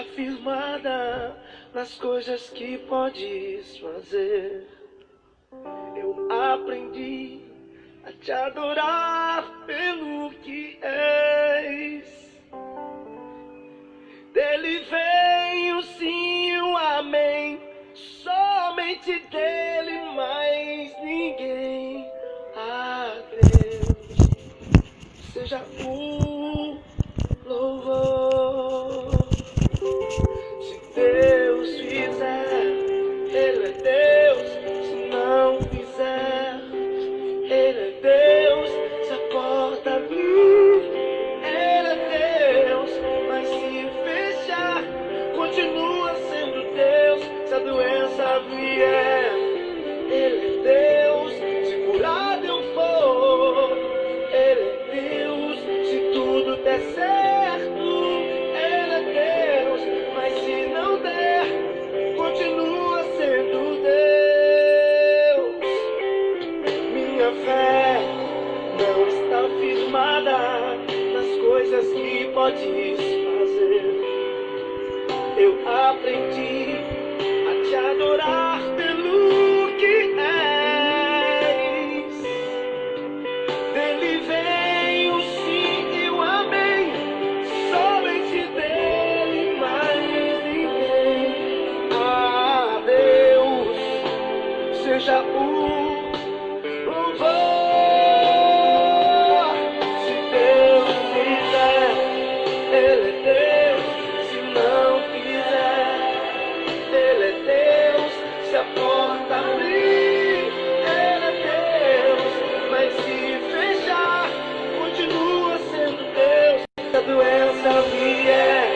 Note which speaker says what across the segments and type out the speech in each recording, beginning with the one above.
Speaker 1: está firmada nas coisas que podes fazer. Eu aprendi a te adorar pelo que és. Dele vem o sim e o amém, somente dele, mais ninguém. A Deus seja o louvor. Se Deus fizer, Ele é Deus. Se não fizer, Ele é Deus. Se a porta abrir, Ele é Deus. Mas se fechar, continua sendo Deus. Se a doença vier, Ele é Deus. Se curado eu for, Ele é Deus. Se tudo der certo, Ele é Deus. Mas se não der, continua sendo Deus. Minha fé não está firmada nas coisas que podes fazer. Eu aprendi a te adorar pelo que és. Dele vem o sim e o amém, somente dele, mais ninguém. A Deus seja o louvor. Se Deus fizer, Ele é Deus. Se não fizer, Ele é Deus. Se a porta abrir, Ele é Deus. Mas se fechar, continua sendo Deus. Se a doença vier,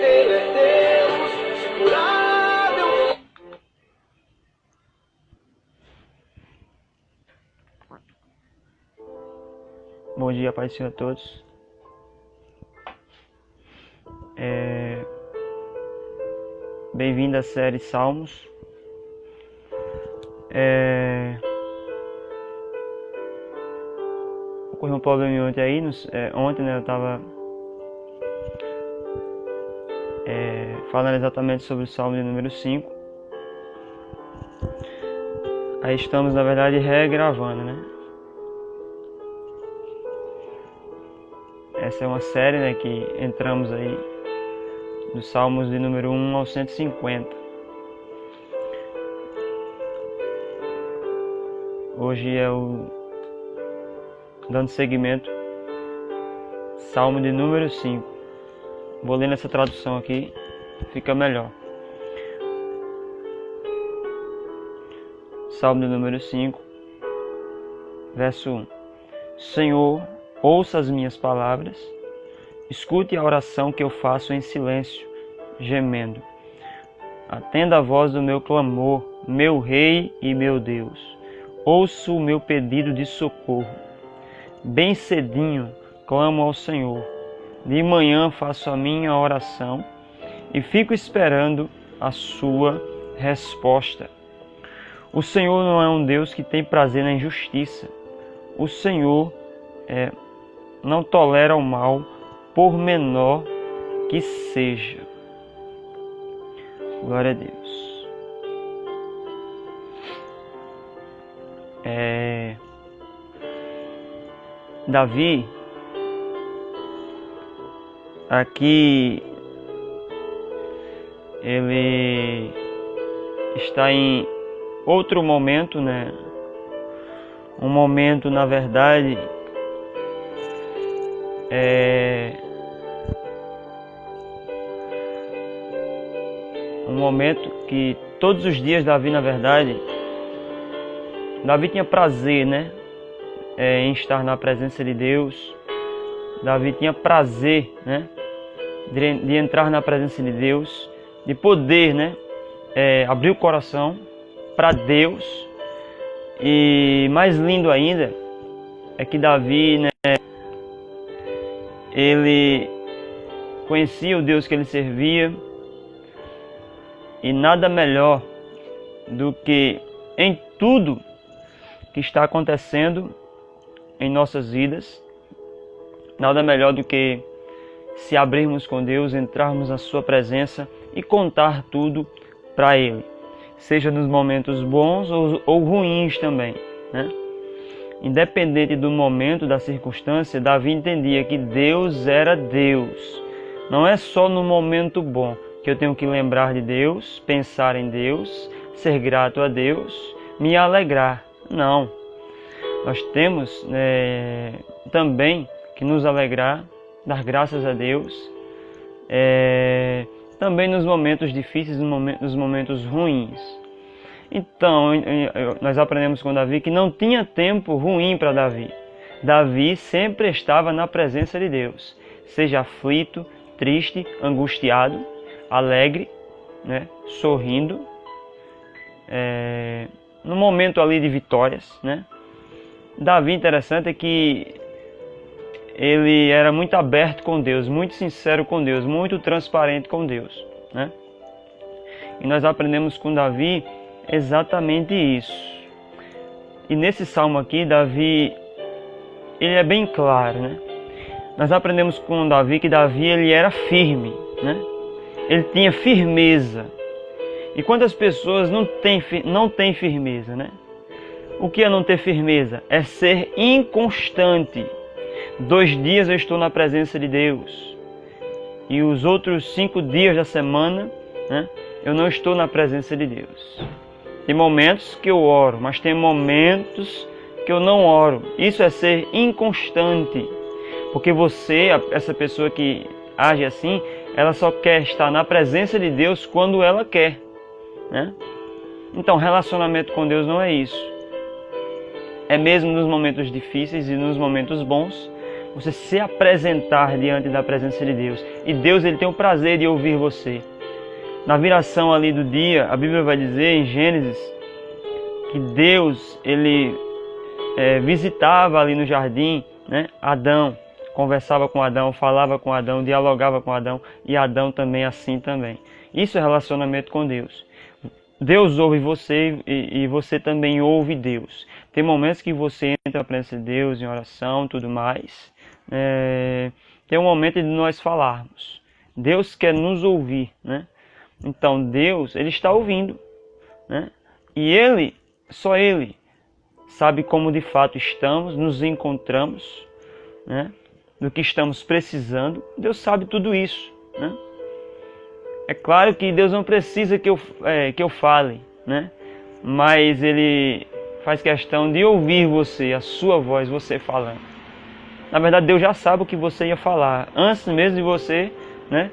Speaker 1: Ele é Deus. Se curar, eu...
Speaker 2: Bom dia, Pai do Senhor a todos. Bem-vindo à série Salmos. Ocorreu um problema ontem aí. Ontem, né, eu estava falando exatamente sobre o Salmo de número 5. Aí estamos, na verdade, regravando, né? Essa é uma série, né, que entramos aí dos Salmos de número 1 ao 150. Hoje é dando seguimento, Salmo de número 5. Vou ler nessa tradução aqui, fica melhor. Salmo de número 5, verso 1. Senhor, ouça as minhas palavras, escute a oração que eu faço em silêncio, gemendo. Atenda a voz do meu clamor, meu Rei e meu Deus. Ouça o meu pedido de socorro. Bem cedinho clamo ao Senhor. De manhã faço a minha oração e fico esperando a sua resposta. O Senhor não é um Deus que tem prazer na injustiça. O Senhor não tolera o mal, por menor que seja. Glória a Deus. Davi, aqui, ele está em outro momento, né? Um momento, na verdade, um momento que todos os dias Davi, na verdade, Davi tinha prazer, né, em estar na presença de Deus. Davi tinha prazer, né, de entrar na presença de Deus, de poder, né, abrir o coração para Deus. E mais lindo ainda é que Davi, né, ele conhecia o Deus que ele servia, e nada melhor do que em tudo que está acontecendo em nossas vidas, nada melhor do que se abrirmos com Deus, entrarmos na sua presença e contar tudo para Ele, seja nos momentos bons ou ruins também, né? Independente do momento, da circunstância, Davi entendia que Deus era Deus. Não é só no momento bom que eu tenho que lembrar de Deus, pensar em Deus, ser grato a Deus, me alegrar. Não. Nós temos também que nos alegrar, dar graças a Deus, também nos momentos difíceis, nos momentos ruins. Então, nós aprendemos com Davi que não tinha tempo ruim para Davi. Davi sempre estava na presença de Deus, seja aflito, triste, angustiado, alegre, né, sorrindo, no momento ali de vitórias, né? Davi, interessante é que ele era muito aberto com Deus, muito sincero com Deus, muito transparente com Deus, né? E nós aprendemos com Davi exatamente isso. E nesse salmo aqui, Davi, ele é bem claro, né? Nós aprendemos com Davi que Davi ele era firme, né? Ele tinha firmeza. E quantas pessoas não têm firmeza, né? O que é não ter firmeza? É ser inconstante. 2 dias eu estou na presença de Deus e os outros 5 dias da semana, né, eu não estou na presença de Deus. Tem momentos que eu oro, mas tem momentos que eu não oro. Isso é ser inconstante. Porque você, essa pessoa que age assim, ela só quer estar na presença de Deus quando ela quer, né? Então, relacionamento com Deus não é isso. É mesmo nos momentos difíceis e nos momentos bons, você se apresentar diante da presença de Deus. E Deus ele tem o prazer de ouvir você. Na viração ali do dia, a Bíblia vai dizer em Gênesis que Deus ele visitava ali no jardim, né, Adão, conversava com Adão, falava com Adão, dialogava com Adão, e Adão também assim também. Isso é relacionamento com Deus. Deus ouve você e você também ouve Deus. Tem momentos que você entra na presença de Deus em oração, tudo mais. Tem um momento de nós falarmos. Deus quer nos ouvir, né? Então Deus, ele está ouvindo, né? E ele, só ele, sabe como de fato estamos, nos encontramos, né? Do que estamos precisando. Deus sabe tudo isso, né? É claro que Deus não precisa que eu fale, né? Mas ele faz questão de ouvir você, a sua voz, você falando. Na verdade, Deus já sabe o que você ia falar, antes mesmo de você, né,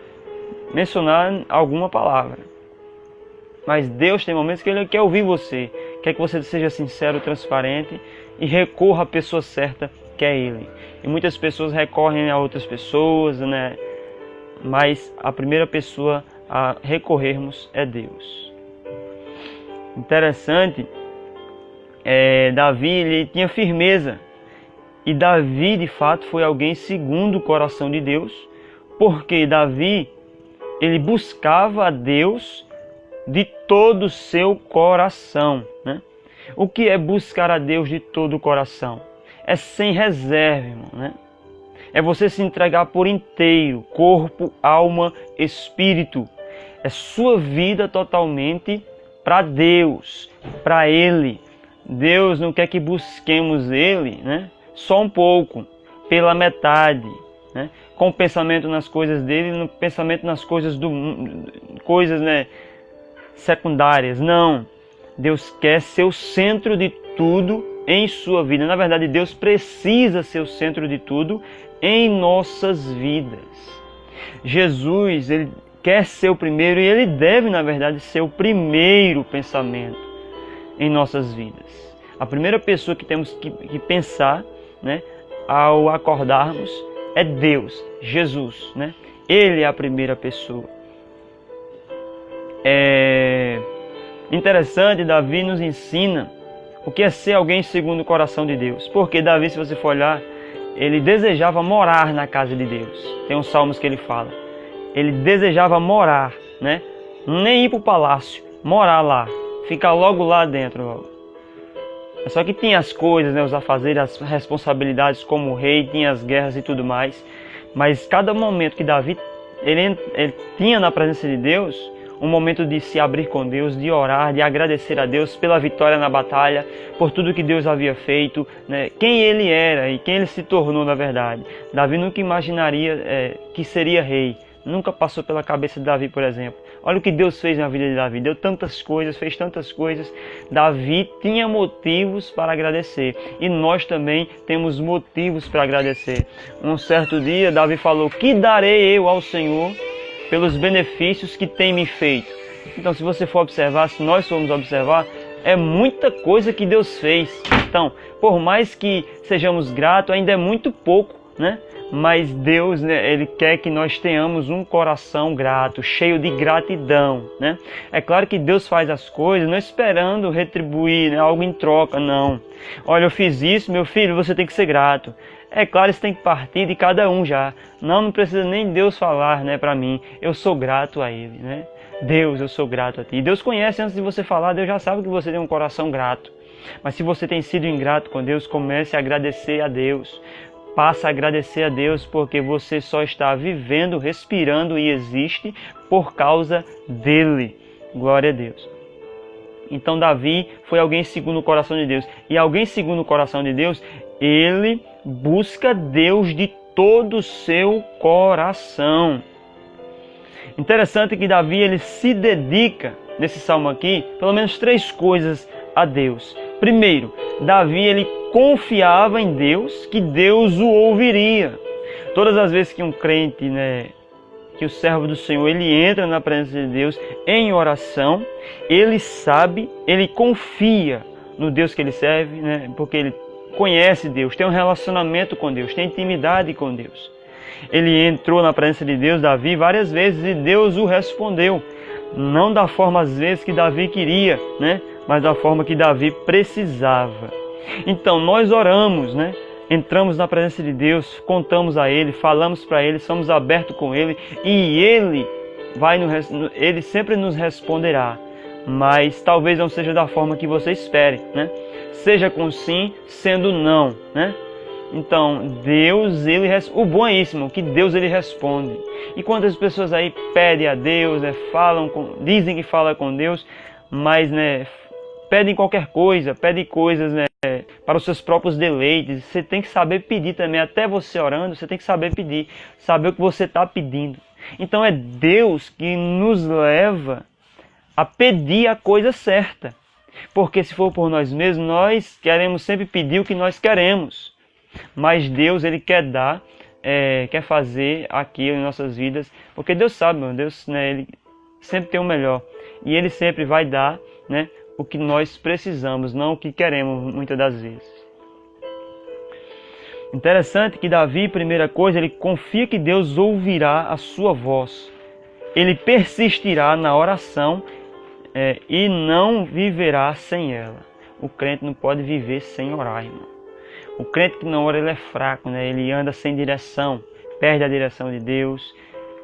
Speaker 2: mencionar alguma palavra. Mas Deus tem momentos que Ele quer ouvir você, quer que você seja sincero, transparente e recorra à pessoa certa, que é Ele. E muitas pessoas recorrem a outras pessoas, né? Mas a primeira pessoa a recorrermos é Deus. Interessante, Davi ele tinha firmeza. E Davi, de fato, foi alguém segundo o coração de Deus, porque Davi, ele buscava a Deus de todo o seu coração, né? O que é buscar a Deus de todo o coração? É sem reserva, irmão, né? É você se entregar por inteiro, corpo, alma, espírito. É sua vida totalmente para Deus, para Ele. Deus não quer que busquemos Ele, né? Só um pouco, pela metade, né? Com o pensamento nas coisas dele, no pensamento nas coisas do mundo, coisas, né, secundárias. Não, Deus quer ser o centro de tudo em sua vida. Na verdade, Deus precisa ser o centro de tudo em nossas vidas. Jesus, ele quer ser o primeiro e ele deve, na verdade, ser o primeiro pensamento em nossas vidas. A primeira pessoa que temos que pensar, né, ao acordarmos é Deus, Jesus, né? Ele é a primeira pessoa. Interessante, Davi nos ensina o que é ser alguém segundo o coração de Deus. Porque Davi, se você for olhar, ele desejava morar na casa de Deus. Tem uns salmos que ele fala. Ele desejava morar, né? Nem ir para o palácio, morar lá, ficar logo lá dentro, logo. Só que tinha as coisas, né, os afazeres, as responsabilidades como rei, tinha as guerras e tudo mais. Mas cada momento que Davi ele tinha na presença de Deus, um momento de se abrir com Deus, de orar, de agradecer a Deus pela vitória na batalha, por tudo que Deus havia feito, né? Quem ele era e quem ele se tornou na verdade. Davi nunca imaginaria que seria rei. Nunca passou pela cabeça de Davi, por exemplo. Olha o que Deus fez na vida de Davi. Deu tantas coisas, fez tantas coisas. Davi tinha motivos para agradecer. E nós também temos motivos para agradecer. Um certo dia, Davi falou: que darei eu ao Senhor pelos benefícios que tem me feito? Então, se você for observar, se nós formos observar, é muita coisa que Deus fez. Então, por mais que sejamos gratos, ainda é muito pouco, né? Mas Deus, né, Ele quer que nós tenhamos um coração grato, cheio de gratidão, né? É claro que Deus faz as coisas não esperando retribuir, né, algo em troca, não. Olha, eu fiz isso, meu filho, você tem que ser grato. É claro, isso tem que partir de cada um já. Não precisa nem Deus falar, né, para mim. Eu sou grato a Ele, né? Deus, eu sou grato a Ti. Deus conhece antes de você falar, Deus já sabe que você tem um coração grato. Mas se você tem sido ingrato com Deus, comece a agradecer a Deus. Passa a agradecer a Deus porque você só está vivendo, respirando e existe por causa dEle. Glória a Deus. Então Davi foi alguém segundo o coração de Deus. E alguém segundo o coração de Deus, ele busca Deus de todo o seu coração. Interessante que Davi ele se dedica, nesse salmo aqui, pelo menos 3 coisas a Deus. Primeiro, Davi ele confiava em Deus, que Deus o ouviria. Todas as vezes que um crente, né, que o servo do Senhor, ele entra na presença de Deus em oração, ele sabe, ele confia no Deus que ele serve, né, porque ele conhece Deus, tem um relacionamento com Deus, tem intimidade com Deus. Ele entrou na presença de Deus, Davi, várias vezes e Deus o respondeu. Não da forma às vezes que Davi queria, né, mas da forma que Davi precisava. Então nós oramos, né? Entramos na presença de Deus, contamos a Ele, falamos para Ele, somos abertos com Ele e Ele sempre nos responderá. Mas talvez não seja da forma que você espere, né? Seja com sim, sendo não, né? Então Deus, o bom é isso, irmão, que Deus ele responde. E quantas pessoas aí pedem a Deus, né? Dizem que falam com Deus, mas, né? Pedem qualquer coisa, pedem coisas, né, para os seus próprios deleites. Você tem que saber pedir também, até você orando, você tem que saber pedir, saber o que você está pedindo. Então é Deus que nos leva a pedir a coisa certa. Porque se for por nós mesmos, nós queremos sempre pedir o que nós queremos. Mas Deus, Ele quer dar, quer fazer aquilo em nossas vidas. Porque Deus sabe, meu Deus, né, Ele sempre tem o melhor. E Ele sempre vai dar, né, o que nós precisamos, não o que queremos muitas das vezes. Interessante que Davi, primeira coisa, ele confia que Deus ouvirá a sua voz. Ele persistirá na oração e não viverá sem ela. O crente não pode viver sem orar, irmão. O crente que não ora, ele é fraco, né? Ele anda sem direção, perde a direção de Deus,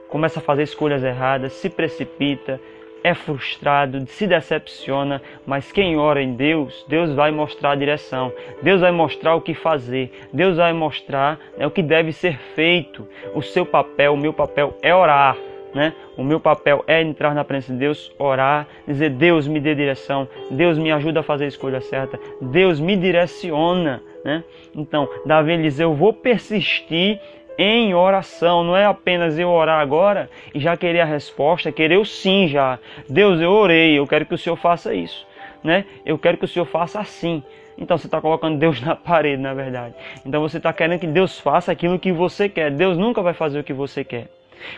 Speaker 2: começa a fazer escolhas erradas, se precipita, é frustrado, se decepciona, mas quem ora em Deus, Deus vai mostrar a direção, Deus vai mostrar o que fazer, Deus vai mostrar, né, o que deve ser feito. O seu papel, o meu papel é orar, né? O meu papel é entrar na presença de Deus, orar, dizer: Deus me dê direção, Deus me ajuda a fazer a escolha certa, Deus me direciona, né? Então, Davi diz: eu vou persistir em oração. Não é apenas eu orar agora e já querer a resposta, querer o sim já. Deus, eu orei, eu quero que o Senhor faça isso, né? Eu quero que o Senhor faça assim. Então você está colocando Deus na parede, na verdade. Então você está querendo que Deus faça aquilo que você quer. Deus nunca vai fazer o que você quer.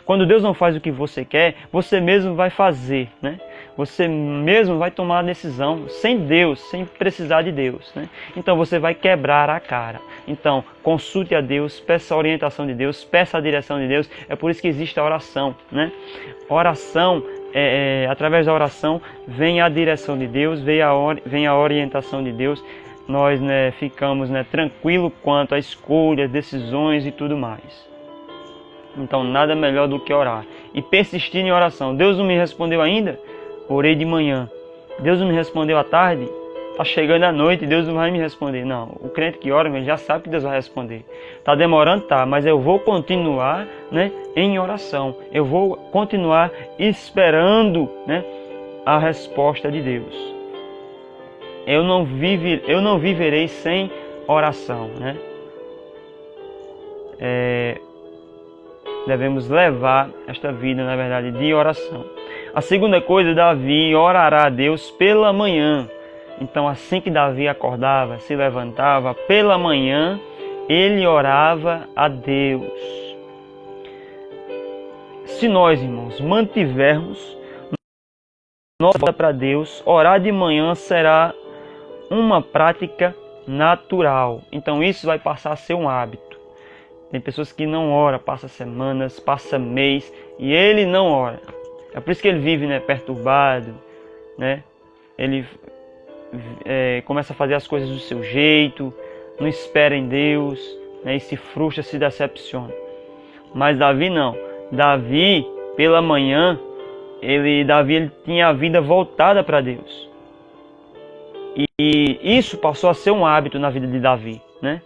Speaker 2: Quando Deus não faz o que você quer, você mesmo vai fazer, né? Você mesmo vai tomar a decisão sem Deus, sem precisar de Deus, né? Então você vai quebrar a cara. Então consulte a Deus, peça a orientação de Deus, peça a direção de Deus. É por isso que existe a oração, né? Oração, através da oração vem a direção de Deus, vem a orientação de Deus. Nós, né, ficamos, né, tranquilos quanto a escolhas, decisões e tudo mais. Então nada melhor do que orar e persistir em oração. Deus não me respondeu ainda? Orei de manhã. Deus não me respondeu à tarde tá chegando a noite e Deus não vai me responder. Não, o crente que ora, ele já sabe que Deus vai responder. Tá demorando, tá, mas eu vou continuar, né, em oração. Eu vou continuar esperando, né, a resposta de Deus. Eu não viverei sem oração, né? Devemos levar esta vida, na verdade, de oração. A segunda coisa, Davi orará a Deus pela manhã. Então, assim que Davi acordava, se levantava, pela manhã, ele orava a Deus. Se nós, irmãos, mantivermos nossa para Deus, orar de manhã será uma prática natural. Então, isso vai passar a ser um hábito. Tem pessoas que não oram, passa semanas, passa mês e ele não ora. É por isso que ele vive, né, perturbado, né? Ele começa a fazer as coisas do seu jeito, não espera em Deus, né, e se frustra, se decepciona. Mas Davi não. Davi, pela manhã, Davi tinha a vida voltada para Deus. E isso passou a ser um hábito na vida de Davi, né?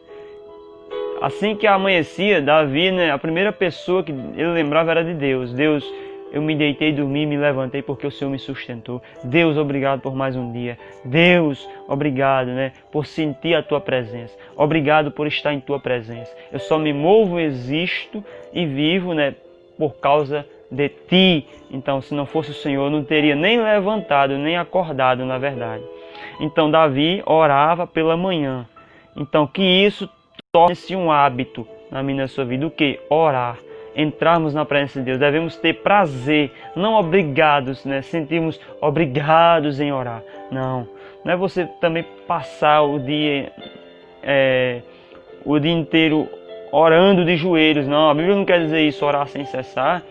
Speaker 2: Assim que amanhecia, Davi, né, a primeira pessoa que ele lembrava era de Deus. Deus, eu me deitei, dormi, me levantei porque o Senhor me sustentou. Deus, obrigado por mais um dia. Deus, obrigado, né, por sentir a Tua presença. Obrigado por estar em Tua presença. Eu só me movo, existo e vivo, né, por causa de Ti. Então, se não fosse o Senhor, eu não teria nem levantado, nem acordado, na verdade. Então, Davi orava pela manhã. Então, que isso torne-se um hábito na minha e na sua vida. O que? Orar. Entrarmos na presença de Deus. Devemos ter prazer, não obrigados, né? Sentirmos obrigados em orar. Não. Não é você também passar o dia inteiro orando de joelhos. Não, a Bíblia não quer dizer isso, orar sem cessar.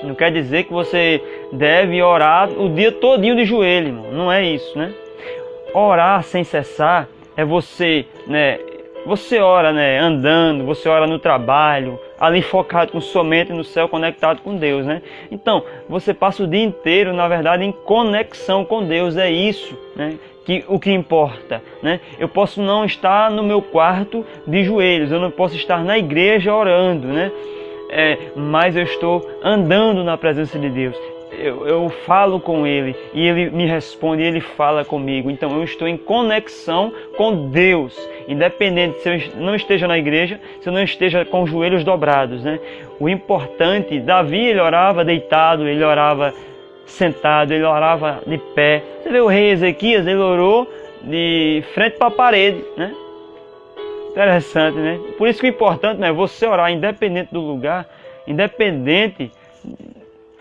Speaker 2: Não quer dizer que você deve orar o dia todinho de joelho, irmão. Não é isso, né? Orar sem cessar é você, né? Você ora, né, andando, você ora no trabalho, ali focado com sua mente no céu, conectado com Deus, né? Então, você passa o dia inteiro, na verdade, em conexão com Deus, é isso, né? O que importa, né? Eu posso não estar no meu quarto de joelhos, eu não posso estar na igreja orando, né? Mas eu estou andando na presença de Deus. Eu falo com Ele e Ele me responde e Ele fala comigo. Então eu estou em conexão com Deus, independente se eu não esteja na igreja, se eu não esteja com os joelhos dobrados, né? O importante, Davi, ele orava deitado, ele orava sentado, ele orava de pé. Você vê o rei Ezequias, ele orou de frente para a parede, né? Interessante, né? Por isso que o importante, né, é você orar independente do lugar, independente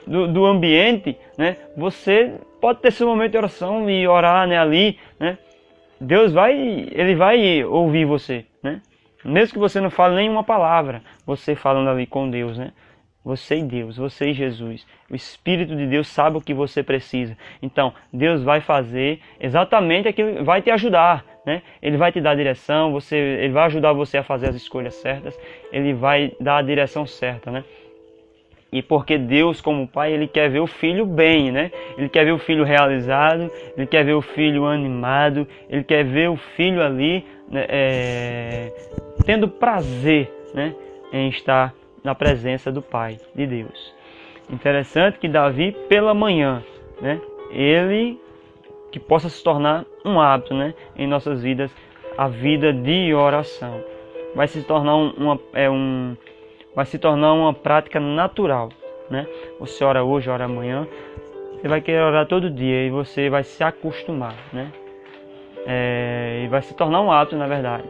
Speaker 2: do ambiente, né? Você pode ter seu momento de oração e orar, né, ali, né? Deus ele vai ouvir você, né? Mesmo que você não fale nenhuma palavra, você falando ali com Deus, né? Você e Deus, você e Jesus. O Espírito de Deus sabe o que você precisa. Então, Deus vai fazer exatamente aquilo, vai te ajudar, né? Ele vai te dar a direção, ele vai ajudar você a fazer as escolhas certas, ele vai dar a direção certa, né? E porque Deus, como Pai, Ele quer ver o filho bem, né? Ele quer ver o filho realizado, Ele quer ver o filho animado, Ele quer ver o filho ali, né, tendo prazer, né, em estar na presença do Pai, de Deus. Interessante que Davi, pela manhã, né, ele que possa se tornar um hábito, né, em nossas vidas, a vida de oração. Vai se tornar vai se tornar uma prática natural, né? Você ora hoje, ora amanhã, você vai querer orar todo dia e você vai se acostumar, né? E vai se tornar um hábito, na verdade.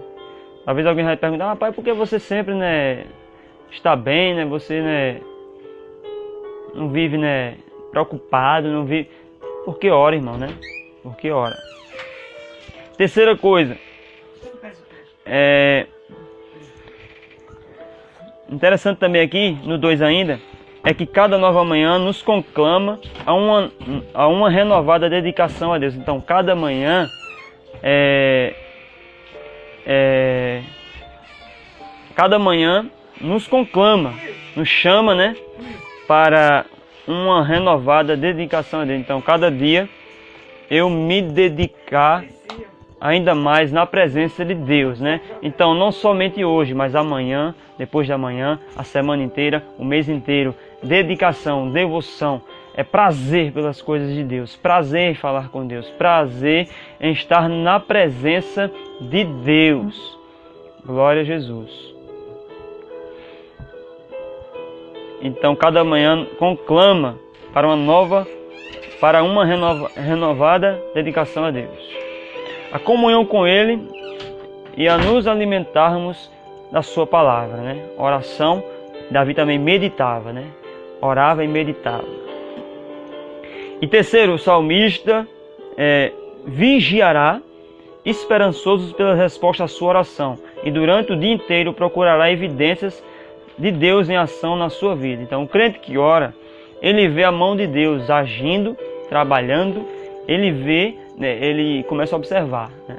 Speaker 2: Talvez alguém vai perguntar, pai, por que você sempre, né, está bem, né? Você, né, não vive, né, preocupado, não vive... Porque ora, irmão, né? Porque ora. Terceira coisa, interessante também aqui, no 2 ainda, é que cada nova manhã nos conclama a uma renovada dedicação a Deus. Então, cada manhã cada manhã nos conclama, nos chama, né, para uma renovada dedicação a Deus. Então, cada dia eu me dedicar ainda mais na presença de Deus, né? Então, não somente hoje, mas amanhã, depois de amanhã, a semana inteira, o mês inteiro, dedicação, devoção, é prazer pelas coisas de Deus, prazer em falar com Deus, prazer em estar na presença de Deus. Glória a Jesus. Então, cada manhã conclama para uma renovada dedicação a Deus. A comunhão com Ele e a nos alimentarmos da sua palavra, né? Oração, Davi também meditava, né? Orava e meditava. E terceiro, o salmista vigiará, esperançoso pela resposta à sua oração, e durante o dia inteiro procurará evidências de Deus em ação na sua vida. Então, o crente que ora, ele vê a mão de Deus agindo, trabalhando, ele vê, né, ele começa a observar, né?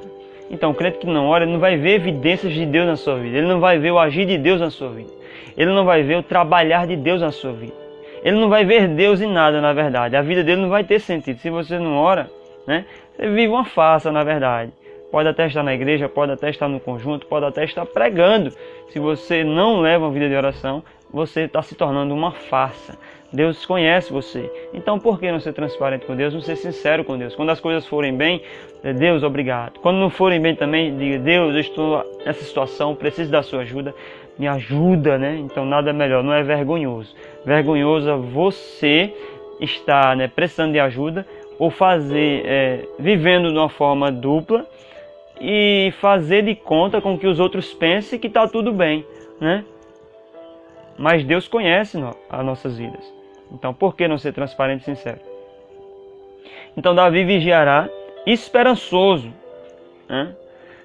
Speaker 2: Então, o crente que não ora, ele não vai ver evidências de Deus na sua vida, ele não vai ver o agir de Deus na sua vida, ele não vai ver o trabalhar de Deus na sua vida, ele não vai ver Deus em nada, na verdade. A vida dele não vai ter sentido. Se você não ora, né, você vive uma farsa, na verdade. Pode até estar na igreja, pode até estar no conjunto, pode até estar pregando. Se você não leva uma vida de oração, você está se tornando uma farsa. Deus conhece você. Então, por que não ser transparente com Deus? Não ser sincero com Deus. Quando as coisas forem bem, Deus, obrigado. Quando não forem bem também, diga, Deus, eu estou nessa situação, preciso da sua ajuda. Me ajuda, né? Então, nada melhor. Não é vergonhoso. Vergonhoso é você estar, né, precisando de ajuda ou vivendo de uma forma dupla e fazer de conta com que os outros pensem que está tudo bem, né? Mas Deus conhece as nossas vidas. Então, por que não ser transparente e sincero? Então, Davi vigiará esperançoso, né?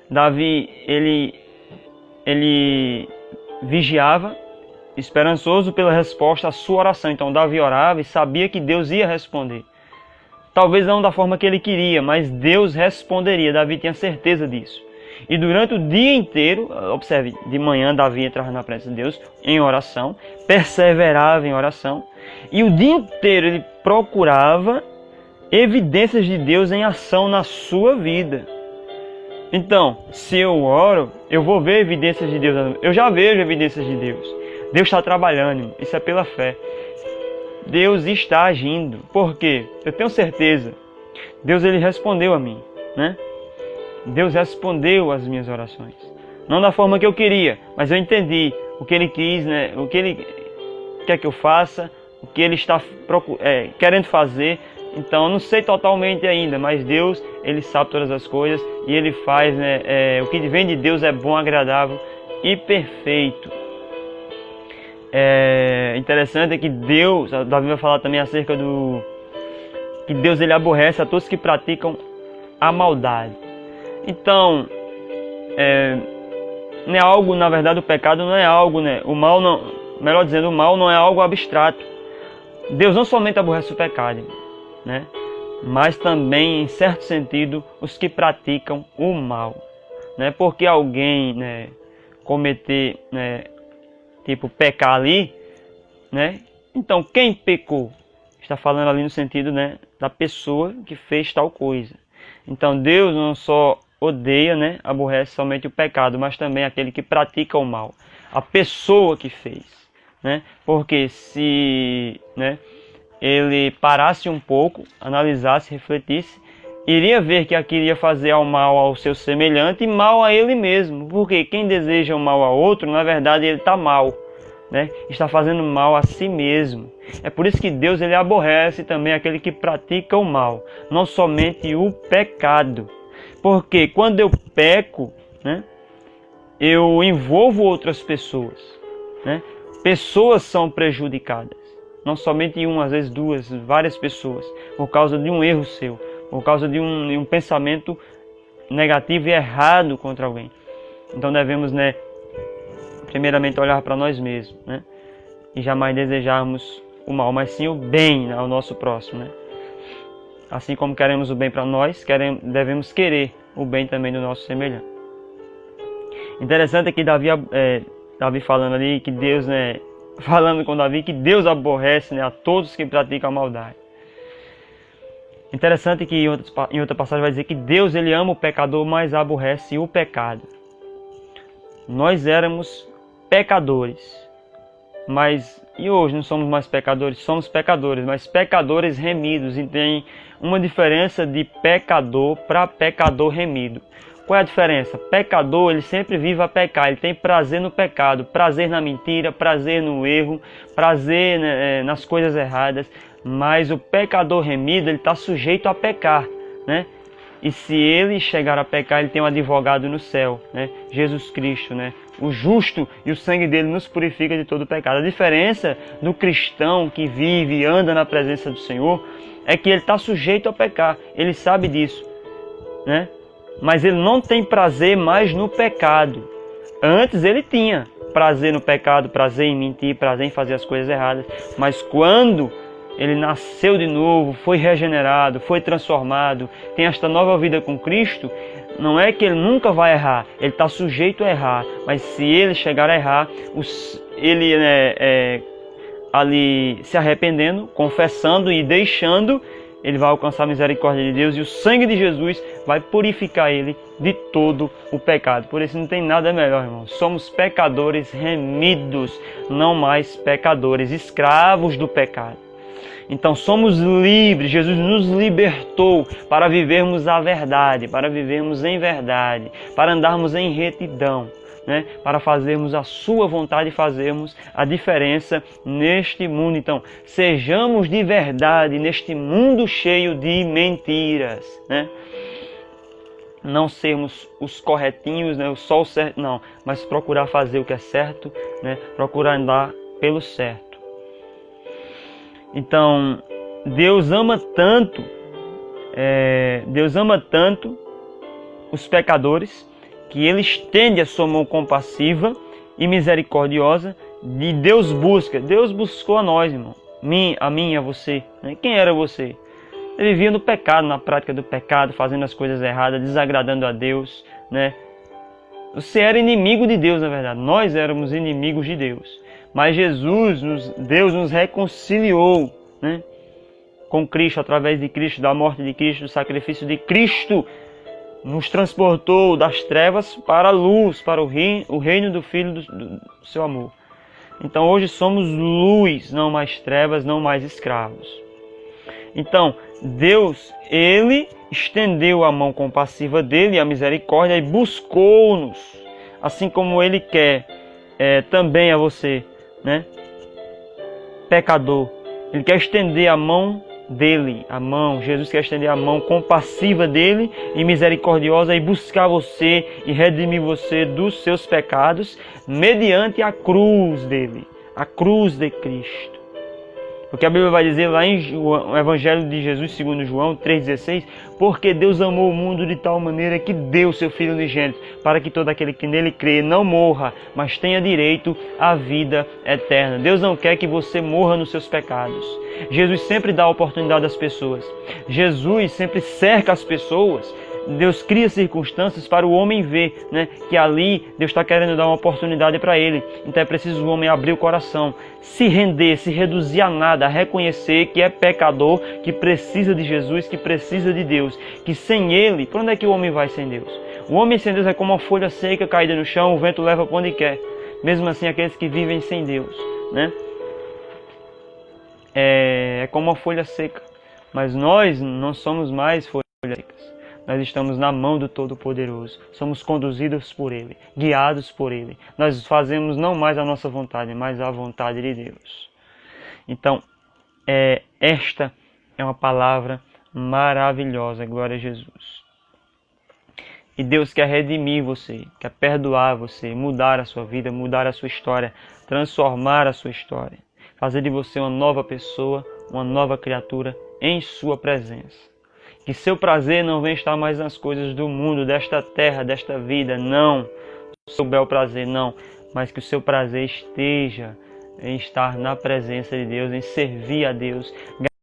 Speaker 2: Davi, ele vigiava esperançoso pela resposta à sua oração. Então, Davi orava e sabia que Deus ia responder. Talvez não da forma que ele queria, mas Deus responderia. Davi tinha certeza disso. E durante o dia inteiro, observe, de manhã Davi entrava na presença de Deus em oração, perseverava em oração, e o dia inteiro ele procurava evidências de Deus em ação na sua vida. Então, se eu oro, eu vou ver evidências de Deus. Eu já vejo evidências de Deus. Deus está trabalhando, isso é pela fé. Deus está agindo. Por quê? Eu tenho certeza. Deus, ele respondeu a mim, né? Deus respondeu às minhas orações. Não da forma que eu queria, mas eu entendi o que ele quis, né? O que ele quer que eu faça, o que ele está querendo fazer. Então, eu não sei totalmente ainda, mas Deus, ele sabe todas as coisas e ele faz, né? O que vem de Deus é bom, agradável e perfeito. Interessante é que Deus, Davi vai falar também acerca que Deus, ele aborrece a todos que praticam a maldade. Então, não é algo, na verdade, o pecado não é algo, né? O mal não, melhor dizendo, o mal não é algo abstrato. Deus não somente aborrece o pecado, né? Mas também, em certo sentido, os que praticam o mal, né? Porque alguém, né, cometer, né, tipo, pecar ali, né? Então, quem pecou? Está falando ali no sentido, né, da pessoa que fez tal coisa. Então, Deus não só odeia, né, aborrece somente o pecado, mas também aquele que pratica o mal. A pessoa que fez, né? Porque se, né, ele parasse um pouco, analisasse, refletisse, iria ver que aquilo ia fazer ao mal ao seu semelhante e mal a ele mesmo. Porque quem deseja o mal a outro, na verdade, ele está mal, né? Está fazendo mal a si mesmo. É por isso que Deus, ele aborrece também aquele que pratica o mal, não somente o pecado. Porque quando eu peco, né, eu envolvo outras pessoas, né? Pessoas são prejudicadas. Não somente uma, às vezes duas, várias pessoas, por causa de um erro seu, por causa de um pensamento negativo e errado contra alguém. Então devemos, né, primeiramente olhar para nós mesmos, né, e jamais desejarmos o mal, mas sim o bem ao nosso próximo, né? Assim como queremos o bem para nós, devemos querer o bem também do nosso semelhante. Interessante é que Davi falando ali que Deus, né, falando com Davi que Deus aborrece, né, a todos que praticam a maldade. Interessante que em outra passagem vai dizer que Deus ele ama o pecador, mas aborrece o pecado. Nós éramos pecadores, e hoje não somos mais pecadores? Somos pecadores, mas pecadores remidos. E tem uma diferença de pecador para pecador remido. Qual é a diferença? Pecador, ele sempre vive a pecar, ele tem prazer no pecado, prazer na mentira, prazer no erro, prazer, né, nas coisas erradas. Mas o pecador remido, ele está sujeito a pecar, né? E se ele chegar a pecar, ele tem um advogado no céu, né? Jesus Cristo, né? O justo, e o sangue dele nos purifica de todo o pecado. A diferença do cristão que vive e anda na presença do Senhor é que ele está sujeito a pecar, ele sabe disso, né? Mas ele não tem prazer mais no pecado. Antes ele tinha prazer no pecado, prazer em mentir, prazer em fazer as coisas erradas. Mas quando ele nasceu de novo, foi regenerado, foi transformado, tem esta nova vida com Cristo, não é que ele nunca vai errar, ele está sujeito a errar. Mas se ele chegar a errar, ele ali se arrependendo, confessando e deixando, ele vai alcançar a misericórdia de Deus e o sangue de Jesus vai purificar ele de todo o pecado. Por isso não tem nada melhor, irmão. Somos pecadores remidos, não mais pecadores, escravos do pecado. Então somos livres, Jesus nos libertou para vivermos a verdade, para vivermos em verdade, para andarmos em retidão, né? Para fazermos a sua vontade e fazermos a diferença neste mundo. Então, sejamos de verdade neste mundo cheio de mentiras, né? Não sermos os corretinhos, né? Só o certo, não, mas procurar fazer o que é certo, né? Procurar andar pelo certo. Então, Deus ama tanto os pecadores, que Ele estende a sua mão compassiva e misericordiosa, e Deus buscou a nós, irmão, a mim e a você, né? Quem era você? Ele vivia no pecado, na prática do pecado, fazendo as coisas erradas, desagradando a Deus, né? Você era inimigo de Deus, na verdade, nós éramos inimigos de Deus. Mas Deus nos reconciliou, né, com Cristo, através de Cristo, da morte de Cristo, do sacrifício de Cristo. Nos transportou das trevas para a luz, para o reino do Filho do seu amor. Então hoje somos luz, não mais trevas, não mais escravos. Então Deus, Ele estendeu a mão compassiva dEle, a misericórdia, e buscou-nos, assim como Ele quer também a você, né? Pecador, Ele quer estender a mão dele, Jesus quer estender a mão compassiva dele e misericordiosa e buscar você e redimir você dos seus pecados mediante a cruz dele, a cruz de Cristo. Porque a Bíblia vai dizer lá no Evangelho de Jesus, segundo João 3,16, porque Deus amou o mundo de tal maneira que deu seu Filho unigênito, para que todo aquele que nele crê não morra, mas tenha direito à vida eterna. Deus não quer que você morra nos seus pecados. Jesus sempre dá a oportunidade às pessoas. Jesus sempre cerca as pessoas. Deus cria circunstâncias para o homem ver, né, que ali Deus está querendo dar uma oportunidade para ele. Então é preciso o homem abrir o coração, se render, se reduzir a nada, a reconhecer que é pecador, que precisa de Jesus, que precisa de Deus, que sem Ele, para onde é que o homem vai sem Deus? O homem sem Deus é como uma folha seca caída no chão, o vento leva para onde quer. Mesmo assim, aqueles que vivem sem Deus, né? É como uma folha seca, mas nós não somos mais folhas secas. Nós estamos na mão do Todo-Poderoso. Somos conduzidos por Ele, guiados por Ele. Nós fazemos não mais a nossa vontade, mas a vontade de Deus. Então, esta é uma palavra maravilhosa, glória a Jesus. E Deus quer redimir você, quer perdoar você, mudar a sua vida, mudar a sua história, transformar a sua história. Fazer de você uma nova pessoa, uma nova criatura em sua presença. Que seu prazer não venha estar mais nas coisas do mundo, desta terra, desta vida, não. O seu bel prazer, não. Mas que o seu prazer esteja em estar na presença de Deus, em servir a Deus.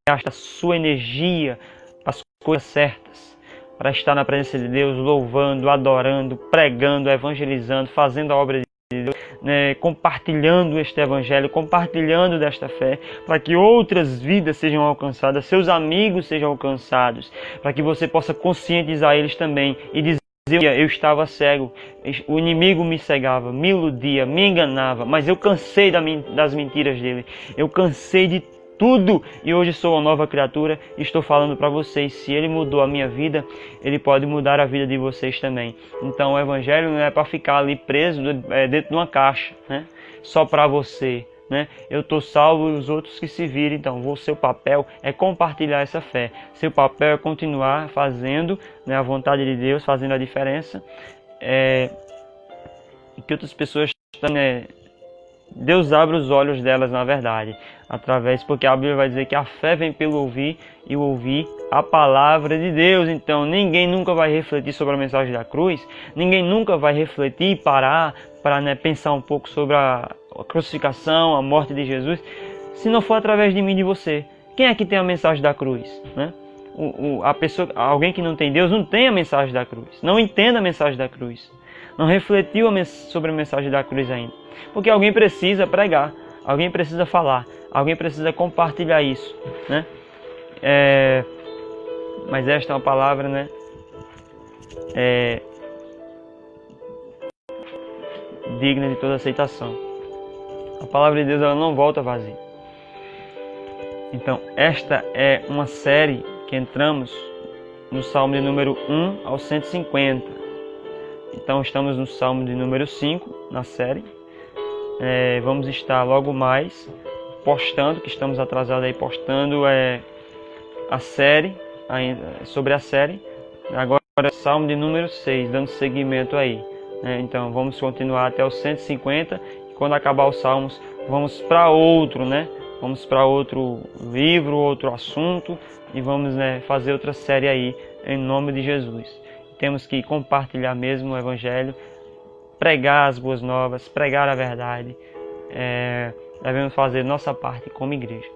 Speaker 2: Gasta a sua energia para as coisas certas. Para estar na presença de Deus, louvando, adorando, pregando, evangelizando, fazendo a obra de Deus. né, compartilhando este evangelho, compartilhando desta fé, para que outras vidas sejam alcançadas, seus amigos sejam alcançados, para que você possa conscientizar eles também e dizer: eu estava cego, o inimigo me cegava, me iludia, me enganava, mas eu cansei das mentiras dele, eu cansei de tudo e hoje sou uma nova criatura e estou falando para vocês, se ele mudou a minha vida, ele pode mudar a vida de vocês também. Então o evangelho não é para ficar ali preso dentro de uma caixa, né? Só para você, né? Eu estou salvo e os outros que se virem. Então o seu papel é compartilhar essa fé, seu papel é continuar fazendo, né, a vontade de Deus, fazendo a diferença, que outras pessoas, né, Deus abre os olhos delas na verdade, porque a Bíblia vai dizer que a fé vem pelo ouvir e o ouvir a palavra de Deus. Então ninguém nunca vai refletir sobre a mensagem da cruz, ninguém nunca vai refletir e parar para, né, pensar um pouco sobre a crucificação, a morte de Jesus, se não for através de mim e de você. Quem é que tem a mensagem da cruz, né? Alguém que não tem Deus não tem a mensagem da cruz, não entende a mensagem da cruz, não refletiu sobre a mensagem da cruz ainda. Porque alguém precisa pregar, alguém precisa falar, alguém precisa compartilhar isso, né? Mas esta é uma palavra, né, digna de toda aceitação. A palavra de Deus, ela não volta vazia. Então esta é uma série que entramos no Salmo de número 1 ao 150. Então estamos no Salmo de número 5 na série. Vamos estar logo mais postando, que estamos atrasados aí, postando a série, sobre a série. Agora Salmo de número 6, dando seguimento aí. Então vamos continuar até o 150. E quando acabar os Salmos, vamos para outro, né? Vamos para outro livro, outro assunto. E vamos, né, fazer outra série aí, em nome de Jesus. Temos que compartilhar mesmo o Evangelho, pregar as boas novas, pregar a verdade. Devemos fazer nossa parte como igreja.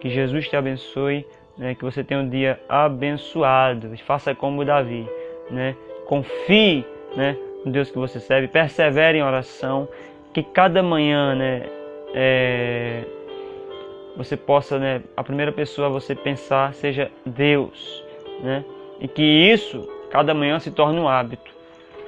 Speaker 2: Que Jesus te abençoe, né, que você tenha um dia abençoado. Faça como Davi, né? Confie, né, no Deus que você serve, persevere em oração, que cada manhã, né, você possa, né, a primeira pessoa a você pensar seja Deus, né? E que isso, cada manhã, se torne um hábito,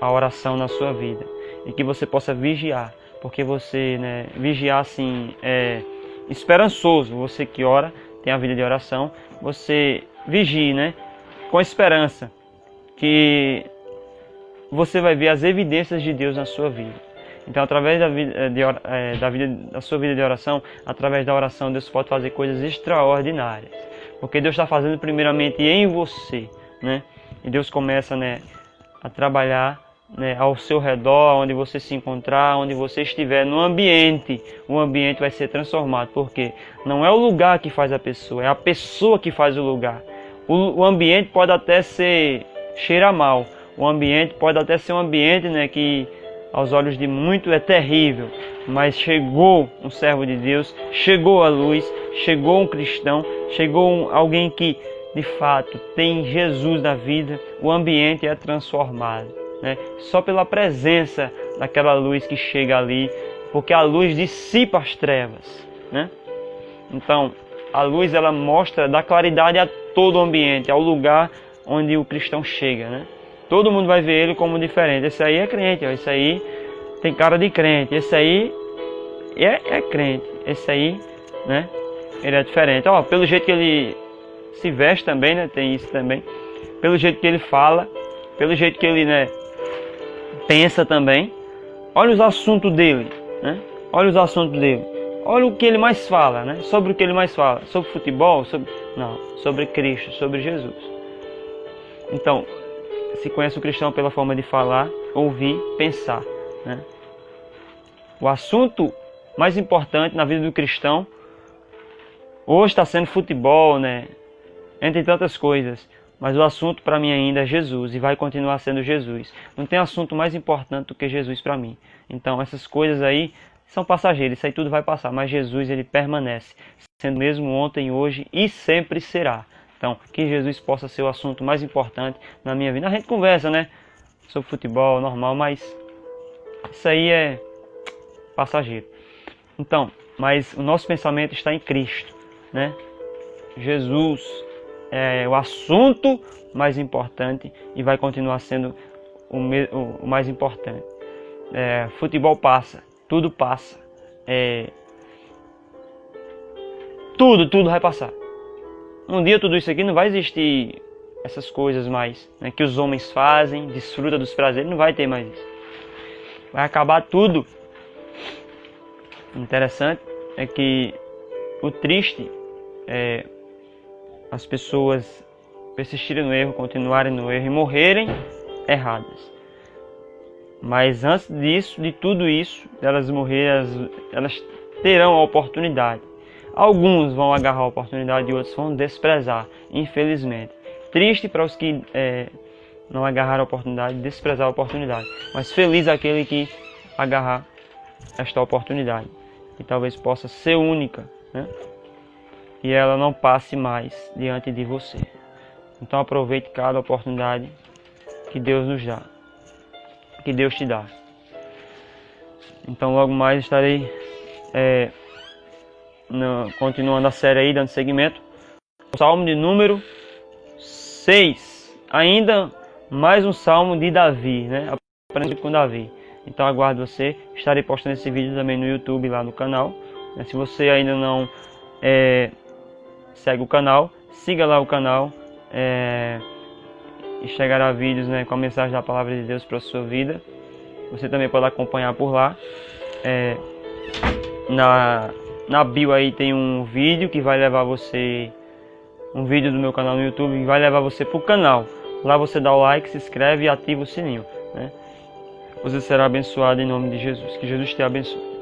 Speaker 2: a oração na sua vida. E que você possa vigiar, porque você, né, vigiar assim é esperançoso. Você que ora, tem a vida de oração, você vigie, né, com esperança, que você vai ver as evidências de Deus na sua vida. Então, através da sua vida de oração, através da oração, Deus pode fazer coisas extraordinárias. Porque Deus está fazendo primeiramente em você, né? E Deus começa, né, a trabalhar, né, ao seu redor, onde você se encontrar, onde você estiver, no ambiente. O ambiente vai ser transformado. Porque não é o lugar que faz a pessoa, é a pessoa que faz o lugar. O ambiente pode até cheirar mal. O ambiente pode até ser um ambiente, né, que aos olhos de muito é terrível, mas chegou um servo de Deus, chegou a luz, chegou um cristão, chegou alguém que de fato tem Jesus na vida, o ambiente é transformado, né? Só pela presença daquela luz que chega ali, porque a luz dissipa as trevas, né? Então a luz, ela mostra, dá claridade a todo o ambiente, ao lugar onde o cristão chega, né? Todo mundo vai ver ele como diferente. Esse aí é crente, ó. Esse aí tem cara de crente. Esse aí é crente. Esse aí, né, ele é diferente. Ó, pelo jeito que ele se veste também, né, tem isso também. Pelo jeito que ele fala, pelo jeito que ele, né, pensa também. Olha os assuntos dele, né? Olha os assuntos dele. Olha o que ele mais fala, né? Sobre o que ele mais fala. Sobre futebol? Não, sobre Cristo, sobre Jesus. Então, se conhece o cristão pela forma de falar, ouvir, pensar, né? O assunto mais importante na vida do cristão hoje está sendo futebol, né? Entre tantas coisas. Mas o assunto para mim ainda é Jesus e vai continuar sendo Jesus. Não tem assunto mais importante do que Jesus para mim. Então essas coisas aí são passageiras, isso aí tudo vai passar. Mas Jesus, ele permanece, sendo mesmo ontem, hoje e sempre será. Então, que Jesus possa ser o assunto mais importante na minha vida. A gente conversa, né, sobre futebol, normal, mas isso aí passageiro. Então, mas o nosso pensamento está em Cristo, né? Jesus é o assunto mais importante e vai continuar sendo o mais importante. Futebol passa, tudo passa, tudo vai passar. Um dia tudo isso aqui não vai existir, essas coisas mais, né, que os homens fazem, desfrutam dos prazeres, não vai ter mais isso. Vai acabar tudo. Interessante é que o triste é as pessoas persistirem no erro, continuarem no erro e morrerem erradas. Mas antes disso, de tudo isso, delas morrerem, elas terão a oportunidade. Alguns vão agarrar a oportunidade e outros vão desprezar, infelizmente. Triste para os que não agarraram a oportunidade, desprezar a oportunidade. Mas feliz aquele que agarrar esta oportunidade. E talvez possa ser única, né? E ela não passe mais diante de você. Então aproveite cada oportunidade que Deus nos dá, que Deus te dá. Então logo mais estarei continuando a série aí, dando seguimento. O Salmo de número 6. Ainda mais um Salmo de Davi, né? Aprendendo com Davi. Então aguardo você. Estarei postando esse vídeo também no YouTube, lá no canal. Se você ainda não segue o canal, siga lá o canal. E chegará vídeos, né, com a mensagem da Palavra de Deus para a sua vida. Você também pode acompanhar por lá. Na bio aí tem um vídeo que vai levar você, um vídeo do meu canal no YouTube que vai levar você para o canal. Lá você dá o like, se inscreve e ativa o sininho, né? Você será abençoado em nome de Jesus. Que Jesus te abençoe.